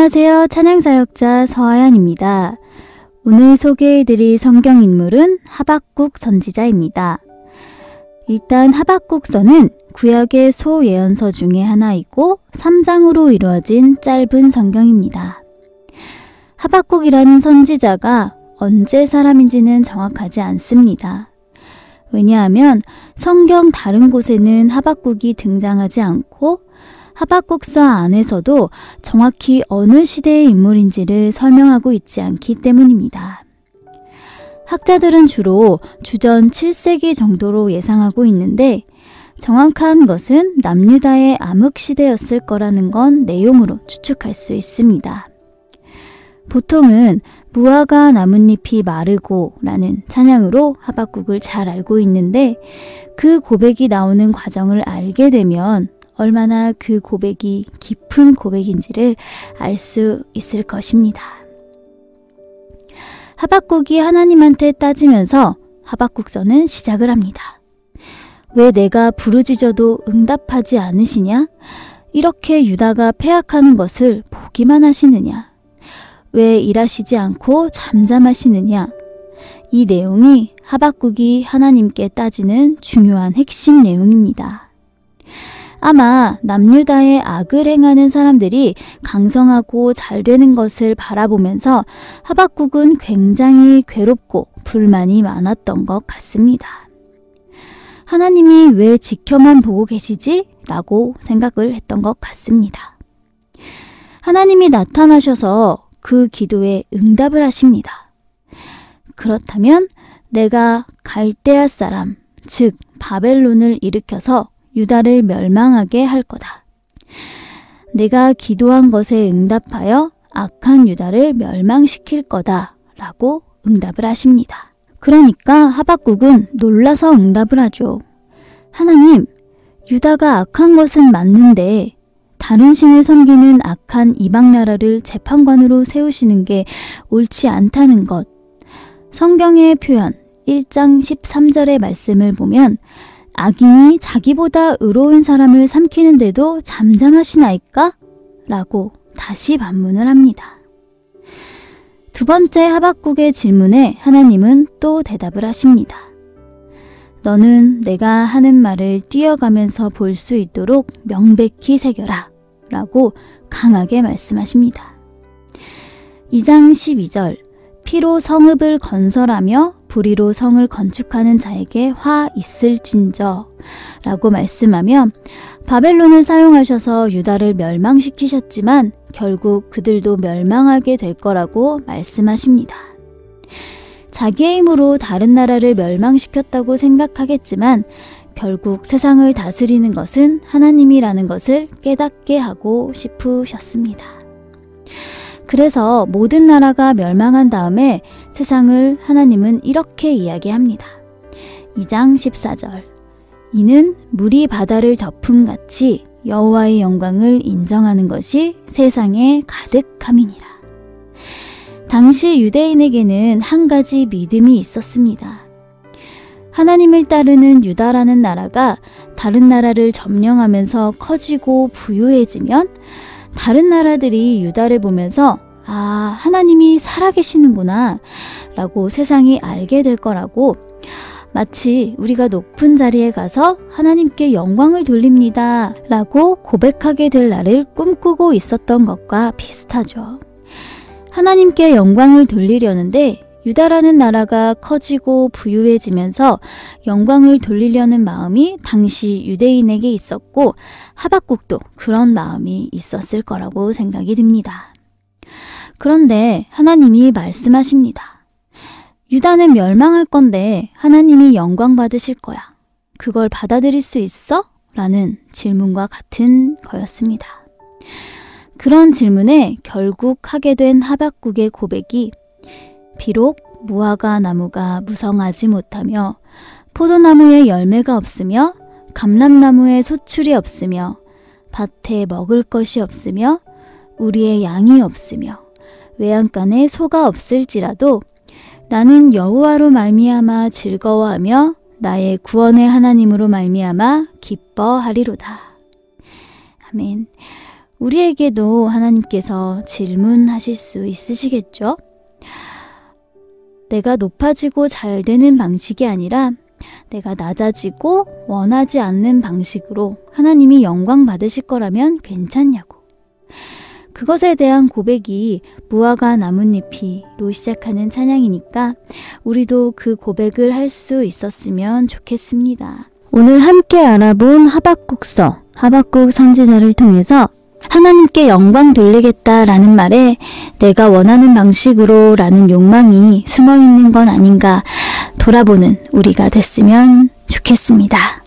안녕하세요. 찬양사역자 서하연입니다. 오늘 소개해드릴 성경인물은 하박국 선지자입니다. 일단 하박국서는 구약의 소예언서 중에 하나이고 3장으로 이루어진 짧은 성경입니다. 하박국이라는 선지자가 언제 사람인지는 정확하지 않습니다. 왜냐하면 성경 다른 곳에는 하박국이 등장하지 않고 하박국서 안에서도 정확히 어느 시대의 인물인지를 설명하고 있지 않기 때문입니다. 학자들은 주로 주전 7세기 정도로 예상하고 있는데 정확한 것은 남유다의 암흑시대였을 거라는 건 내용으로 추측할 수 있습니다. 보통은 무화과 나뭇잎이 마르고 라는 찬양으로 하박국을 잘 알고 있는데 그 고백이 나오는 과정을 알게 되면 얼마나 그 고백이 깊은 고백인지를 알 수 있을 것입니다. 하박국이 하나님한테 따지면서 하박국서는 시작을 합니다. 왜 내가 부르짖어도 응답하지 않으시냐? 이렇게 유다가 패악하는 것을 보기만 하시느냐? 왜 일하시지 않고 잠잠하시느냐? 이 내용이 하박국이 하나님께 따지는 중요한 핵심 내용입니다. 아마 남유다의 악을 행하는 사람들이 강성하고 잘 되는 것을 바라보면서 하박국은 굉장히 괴롭고 불만이 많았던 것 같습니다. 하나님이 왜 지켜만 보고 계시지? 라고 생각을 했던 것 같습니다. 하나님이 나타나셔서 그 기도에 응답을 하십니다. 그렇다면 내가 갈대아 사람, 즉 바벨론을 일으켜서 유다를 멸망하게 할 거다. 내가 기도한 것에 응답하여 악한 유다를 멸망시킬 거다 라고 응답을 하십니다. 그러니까 하박국은 놀라서 응답을 하죠. 하나님, 유다가 악한 것은 맞는데 다른 신을 섬기는 악한 이방나라를 재판관으로 세우시는 게 옳지 않다는 것. 성경의 표현 1장 13절의 말씀을 보면 악인이 자기보다 의로운 사람을 삼키는데도 잠잠하시나이까? 라고 다시 반문을 합니다. 두 번째 하박국의 질문에 하나님은 또 대답을 하십니다. 너는 내가 하는 말을 뛰어가면서 볼 수 있도록 명백히 새겨라 라고 강하게 말씀하십니다. 2장 12절 피로 성읍을 건설하며 불의로 성을 건축하는 자에게 화 있을진저 라고 말씀하며 바벨론을 사용하셔서 유다를 멸망시키셨지만 결국 그들도 멸망하게 될 거라고 말씀하십니다. 자기의 힘으로 다른 나라를 멸망시켰다고 생각하겠지만 결국 세상을 다스리는 것은 하나님이라는 것을 깨닫게 하고 싶으셨습니다. 그래서 모든 나라가 멸망한 다음에 세상을 하나님은 이렇게 이야기합니다. 2장 14절 이는 물이 바다를 덮음같이 여호와의 영광을 인정하는 것이 세상에 가득함이니라. 당시 유대인에게는 한 가지 믿음이 있었습니다. 하나님을 따르는 유다라는 나라가 다른 나라를 점령하면서 커지고 부유해지면 다른 나라들이 유다를 보면서 아, 하나님이 살아계시는구나 라고 세상이 알게 될 거라고 마치 우리가 높은 자리에 가서 하나님께 영광을 돌립니다 라고 고백하게 될 날을 꿈꾸고 있었던 것과 비슷하죠. 하나님께 영광을 돌리려는데 유다라는 나라가 커지고 부유해지면서 영광을 돌리려는 마음이 당시 유대인에게 있었고 하박국도 그런 마음이 있었을 거라고 생각이 듭니다. 그런데 하나님이 말씀하십니다. 유다는 멸망할 건데 하나님이 영광 받으실 거야. 그걸 받아들일 수 있어? 라는 질문과 같은 거였습니다. 그런 질문에 결국 하게 된 하박국의 고백이 비록 무화과 나무가 무성하지 못하며 포도나무에 열매가 없으며 감람나무에 소출이 없으며 밭에 먹을 것이 없으며 우리의 양이 없으며 외양간에 소가 없을지라도 나는 여호와로 말미암아 즐거워하며 나의 구원의 하나님으로 말미암아 기뻐하리로다. 아멘. 우리에게도 하나님께서 질문하실 수 있으시겠죠? 내가 높아지고 잘 되는 방식이 아니라 내가 낮아지고 원하지 않는 방식으로 하나님이 영광 받으실 거라면 괜찮냐고. 그것에 대한 고백이 무화과 나뭇잎이로 시작하는 찬양이니까 우리도 그 고백을 할 수 있었으면 좋겠습니다. 오늘 함께 알아본 하박국서, 하박국 선지자를 통해서 하나님께 영광 돌리겠다라는 말에 내가 원하는 방식으로 라는 욕망이 숨어 있는 건 아닌가 돌아보는 우리가 됐으면 좋겠습니다.